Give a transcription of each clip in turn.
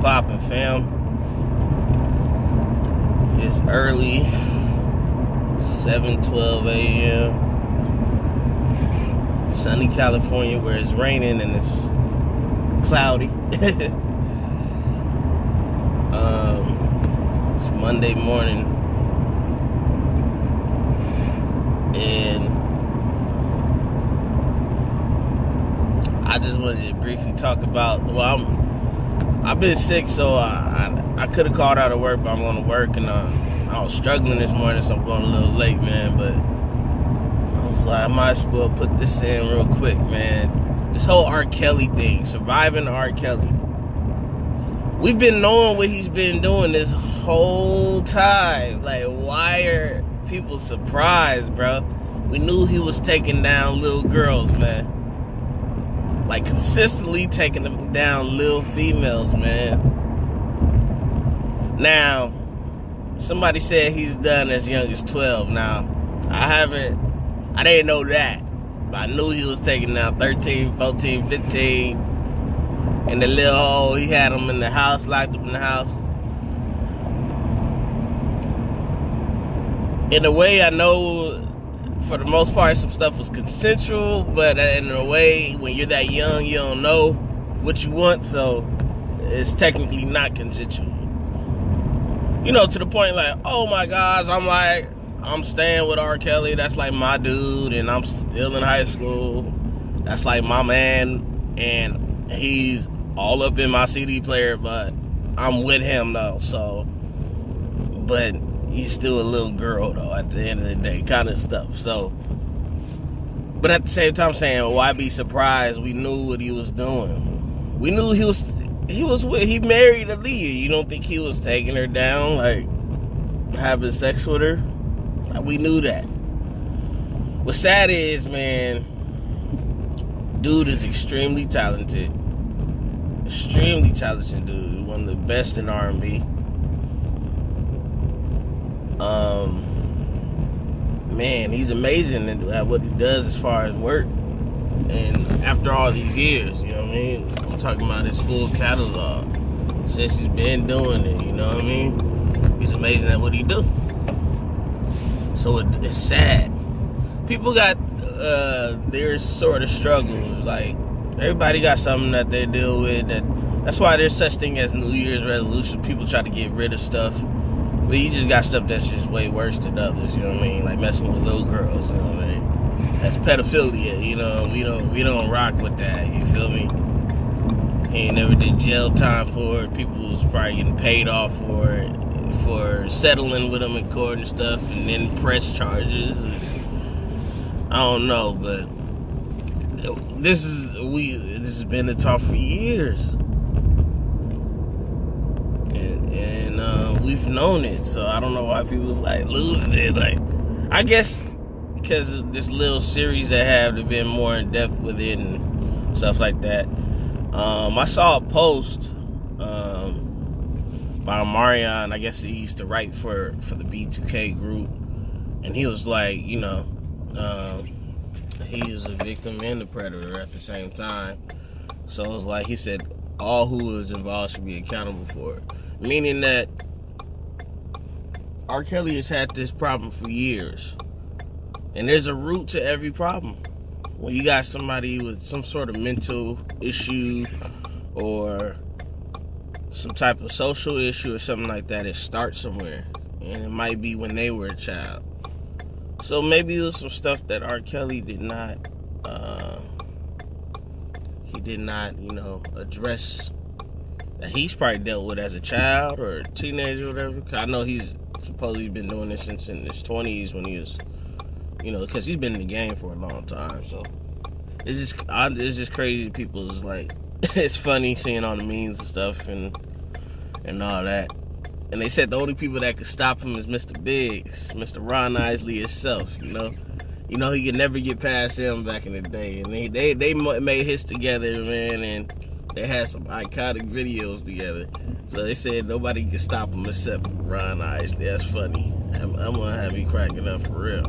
poppin', fam? It's early, 7:12 a.m. Sunny California, where it's raining and it's cloudy. It's Monday morning, and I just wanted to briefly talk about, I've been sick, so I could have called out of work, but I'm going to work, and I was struggling this morning, so I'm going a little late, man, but I was like, I might as well put this in real quick, man. This whole R. Kelly thing, surviving R. Kelly. We've been knowing what he's been doing this whole time. Like, why are people surprised, bro? We knew he was taking down little girls, man. Like, consistently taking them down little females, man. Now, somebody said he's done as young as 12. Now, I didn't know that. But I knew he was taking down 13, 14, 15. And the little hole, he had them in the house, locked them in the house. In a way, I know for the most part some stuff was consensual, but in a way, when you're that young, you don't know what you want, so it's technically not consensual. You know, to the point like, oh my gosh, I'm staying with R. Kelly, that's like my dude, and I'm still in high school. That's like my man, and he's all up in my CD player, but I'm with him though, so, but he's still a little girl though at the end of the day, kind of stuff. So, but at the same time saying, why be surprised? We knew what he was doing. We knew he married Aaliyah. You don't think he was taking her down, like having sex with her? We knew that. What's sad is, man, dude is extremely talented. Extremely talented dude. One of the best in R&B. Man, he's amazing at what he does as far as work. And after all these years, you know what I mean? I'm talking about his full catalog. Since he's been doing it, you know what I mean? He's amazing at what he do. So it's sad. People got their sort of struggles. Like, everybody got something that they deal with. That's why there's such thing as New Year's resolution. People try to get rid of stuff. But you just got stuff that's just way worse than others, you know what I mean? Like messing with little girls, you know what I mean? That's pedophilia, you know, we don't rock with that, you feel me? He ain't never did jail time for it. People was probably getting paid off for it, for settling with him in court and stuff, and then press charges. I don't know, but this has been the talk for years. And we've known it, so I don't know why people's like losing it. Like, I guess because of this little series they have, they've been more in depth with it and stuff like that. I saw a post by Marion. I guess he used to write for the B2K group, and he was like, you know, he is a victim and a predator at the same time. So it was like, he said all who is involved should be accountable for it. Meaning that R. Kelly has had this problem for years. And there's a root to every problem. When you got somebody with some sort of mental issue or some type of social issue or something like that, it starts somewhere. And it might be when they were a child. So maybe it was some stuff that R. Kelly did not, you know, address, that he's probably dealt with as a child or a teenager or whatever. I know he's supposedly been doing this since in his 20s when he was, you know, because he's been in the game for a long time. So it's just crazy. People is like, it's funny seeing all the memes and stuff and all that. And they said the only people that could stop him is Mr. Biggs, Mr. Ron Isley himself, you know. You know, he could never get past him back in the day. And they made his together, man, and they had some iconic videos together. So they said nobody could stop him except Ron Isley. That's funny. I'm gonna have you cracking up for real.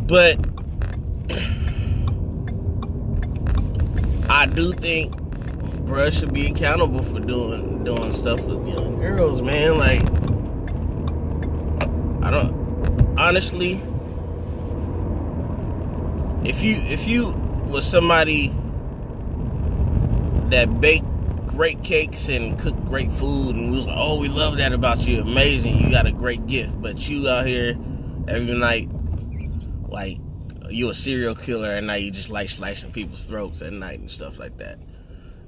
But I do think bruh should be accountable for doing stuff with young girls, man. Like, I don't honestly. If you was somebody that baked great cakes and cooked great food, and we was like, oh, we love that about you, amazing, you got a great gift, but you out here every night, like, you a serial killer at night, you just like slicing people's throats at night and stuff like that.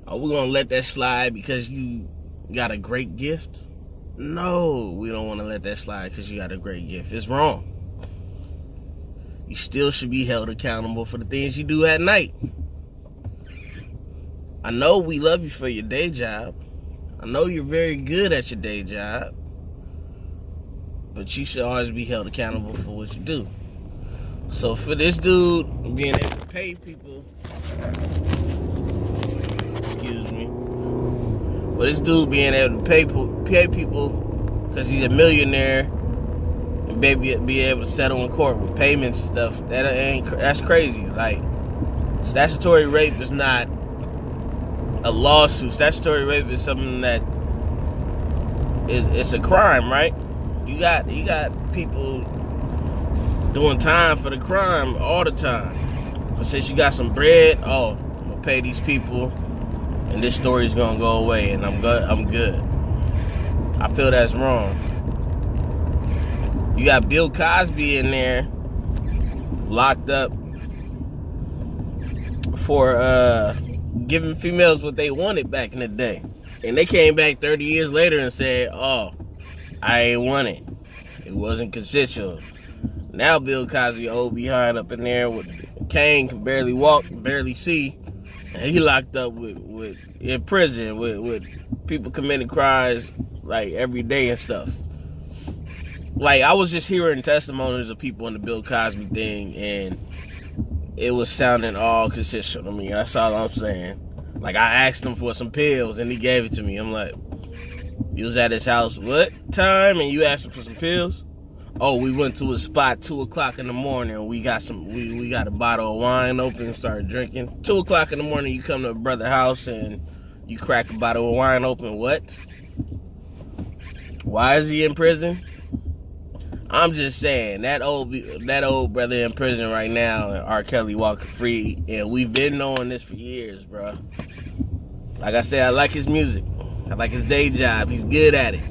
Are we gonna let that slide because you got a great gift? No, we don't want to let that slide because you got a great gift. It's wrong. You still should be held accountable for the things you do at night. I know we love you for your day job. I know you're very good at your day job. But you should always be held accountable for what you do. So for this dude being able to pay people, excuse me, for this dude being able to pay people because he's a millionaire and be able to settle in court with payments and stuff, that's crazy. Like, statutory rape is not a lawsuit. Statutory rape is something that it's a crime, right? You got people doing time for the crime all the time. But since you got some bread, I'm gonna pay these people, and this story's gonna go away, and I'm good. I feel that's wrong. You got Bill Cosby in there, locked up for giving females what they wanted back in the day. And they came back 30 years later and said, oh, I ain't want it. It wasn't consensual. Now Bill Cosby old behind up in there with cane, can barely walk, barely see. And he locked up in prison with people committing crimes like every day and stuff. Like, I was just hearing testimonies of people on the Bill Cosby thing, and it was sounding all consensual to me. That's all I'm saying. Like, I asked him for some pills, and he gave it to me. I'm like, you was at his house what time, and you asked him for some pills? Oh, we went to a spot 2 o'clock in the morning. We got a bottle of wine open and started drinking. 2 o'clock in the morning, you come to a brother's house, and you crack a bottle of wine open. What? Why is he in prison? I'm just saying, that old brother in prison right now, and R. Kelly walking free, and we've been knowing this for years, bro. Like I said, I like his music. I like his day job. He's good at it.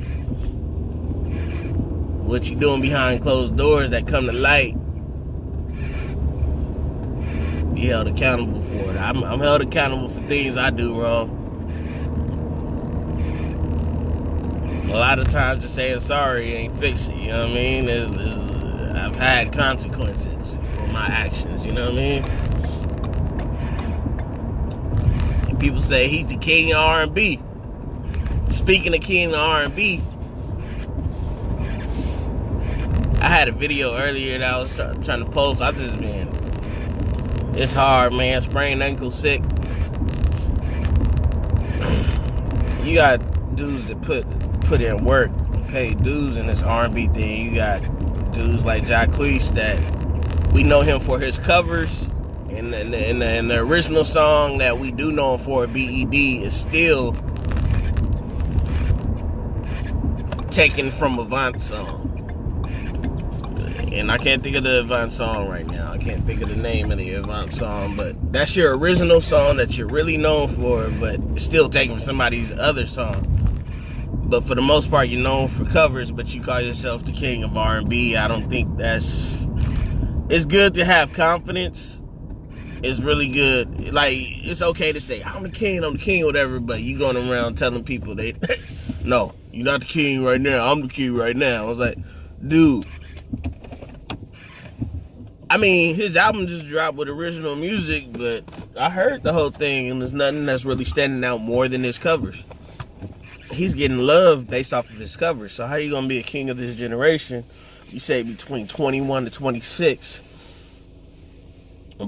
What you doing behind closed doors that come to light, be held accountable for it. I'm held accountable for things I do wrong. A lot of times just saying sorry ain't fix it, you know what I mean? I've had consequences for my actions, you know what I mean? And people say he's the king of R&B. Speaking of king of R&B, I had a video earlier that I was trying to post. It's hard, man. Sprained ankle sick. You got dudes that put in work, pay dues in this R&B thing. You got dudes like Jacquees that we know him for his covers, and the original song that we do know him for, B.E.D., is still taken from Avant's song. And I can't think of the Avant song right now. I can't think of the name of the Avant song, but that's your original song that you're really known for, but it's still taken from somebody's other song. But for the most part, you're known for covers, but you call yourself the king of R&B. I don't think it's good to have confidence. It's really good. Like, it's okay to say, I'm the king, whatever, but you going around telling people no, you're not the king right now, I'm the king right now. I was like, dude. I mean, his album just dropped with original music, but I heard the whole thing, and there's nothing that's really standing out more than his covers. He's getting love based off of his covers. So how you gonna be a king of this generation? You say between 21 to 26.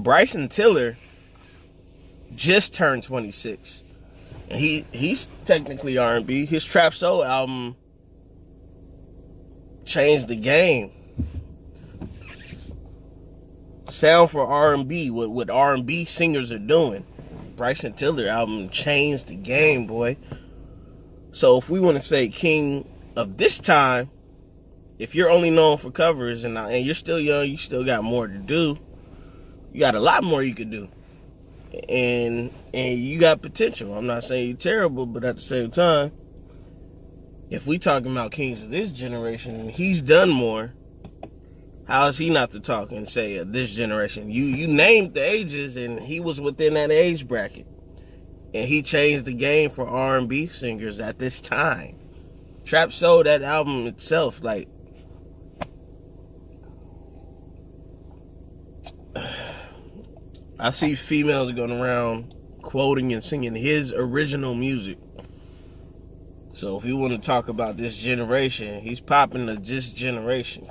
Bryson Tiller just turned 26, and he's technically R&B. His Trap Soul album changed the game. Sound for R&B, what R&B singers are doing. Bryson Tiller album changed the game, boy. So if we want to say king of this time, if you're only known for covers and you're still young, you still got more to do. You got a lot more you could do. And you got potential. I'm not saying you're terrible, but at the same time, if we talking about kings of this generation, he's done more. How is he not to talk and say this generation? You named the ages, and he was within that age bracket. And he changed the game for R&B singers at this time. Trap Soul, that album itself, like, I see females going around quoting and singing his original music. So if you want to talk about this generation, he's popping the this generation.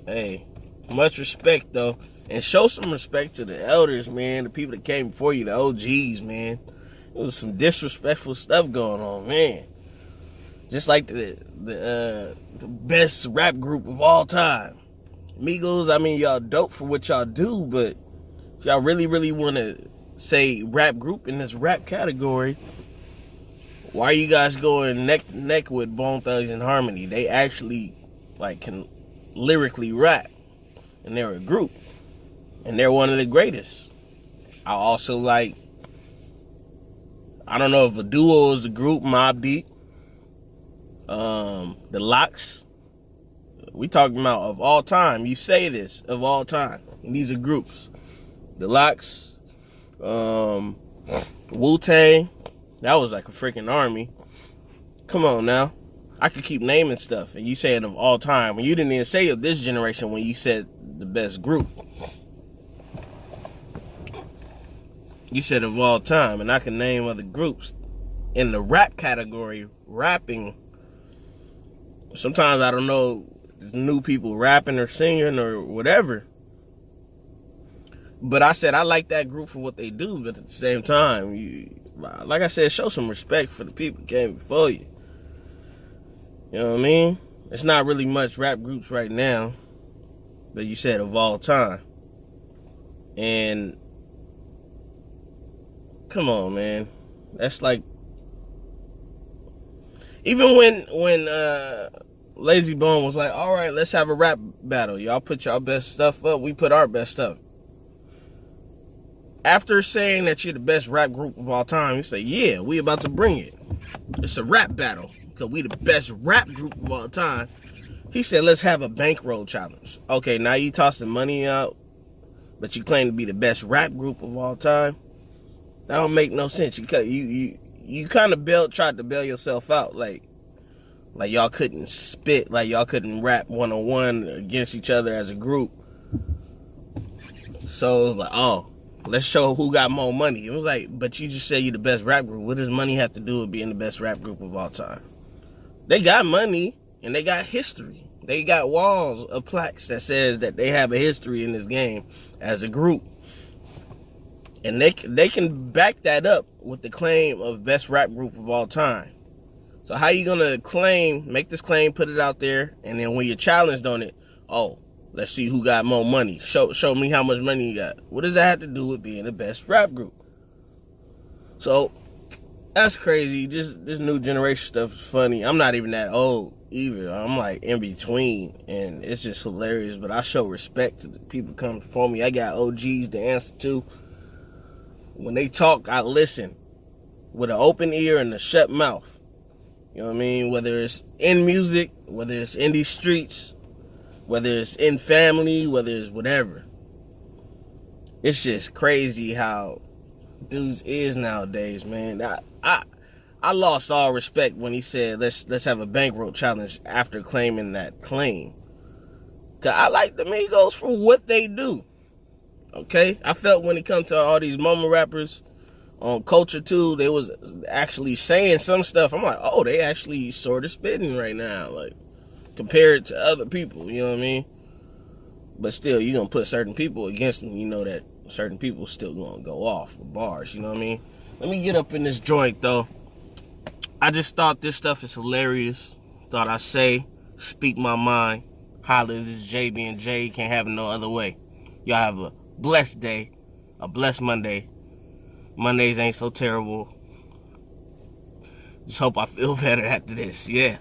Hey, much respect though. And show some respect to the elders, man. The people that came before you, the OGs, man. There was some disrespectful stuff going on, man. Just like the best rap group of all time. Migos, I mean, y'all dope for what y'all do, but if y'all really, really want to say rap group in this rap category, why are you guys going neck to neck with Bone Thugs and Harmony? They actually, like, can lyrically rap. And they're a group. And they're one of the greatest. I also like, I don't know if a duo is a group, Mobb Deep. The Locks. We talking about of all time. You say this, of all time. And these are groups. The Locks. Wu-Tang. That was like a freaking army. Come on now. I could keep naming stuff. And you say it of all time. And you didn't even say of this generation when you said the best group. You said of all time. And I can name other groups. In the rap category, rapping. Sometimes I don't know new people rapping or singing or whatever. But I said I like that group for what they do. But at the same time, like I said, show some respect for the people who came before you. You know what I mean? It's not really much rap groups right now. But you said of all time. And come on, man. That's like, even when Lazy Bone was like, all right, let's have a rap battle. Y'all put y'all best stuff up. We put our best stuff. After saying that you're the best rap group of all time, you say, yeah, we about to bring it. It's a rap battle because we the best rap group of all time. He said, let's have a bankroll challenge. Okay, now you tossing money out, but you claim to be the best rap group of all time. That don't make no sense. You kind of tried to bail yourself out, like y'all couldn't spit, like y'all couldn't rap one-on-one against each other as a group. So it was like, oh, let's show who got more money. It was like, but you just said you're the best rap group. What does money have to do with being the best rap group of all time? They got money and they got history. They got walls of plaques that says that they have a history in this game as a group. And they can back that up with the claim of best rap group of all time. So how you gonna make this claim, put it out there, and then when you're challenged on it, oh, let's see who got more money. Show me how much money you got. What does that have to do with being the best rap group? So that's crazy. This new generation stuff is funny. I'm not even that old either. I'm like in between, and it's just hilarious. But I show respect to the people coming before me. I got OGs to answer to. When they talk, I listen with an open ear and a shut mouth. You know what I mean? Whether it's in music, whether it's in these streets, whether it's in family, whether it's whatever. It's just crazy how dudes is nowadays, man. I lost all respect when he said let's have a bankroll challenge after claiming that claim. Cause I like the Migos for what they do. Okay? I felt when it comes to all these mama rappers on Culture 2, they was actually saying some stuff. I'm like, oh, they actually sort of spitting right now, like, compared to other people, you know what I mean? But still, you're going to put certain people against them, you know that certain people still going to go off with bars, you know what I mean? Let me get up in this joint, though. I just thought this stuff is hilarious. Thought I'd speak my mind. Holla, this is JB and J. Can't have it no other way. Y'all have a blessed day, a blessed Monday. Mondays ain't so terrible. Just hope I feel better after this. Yeah.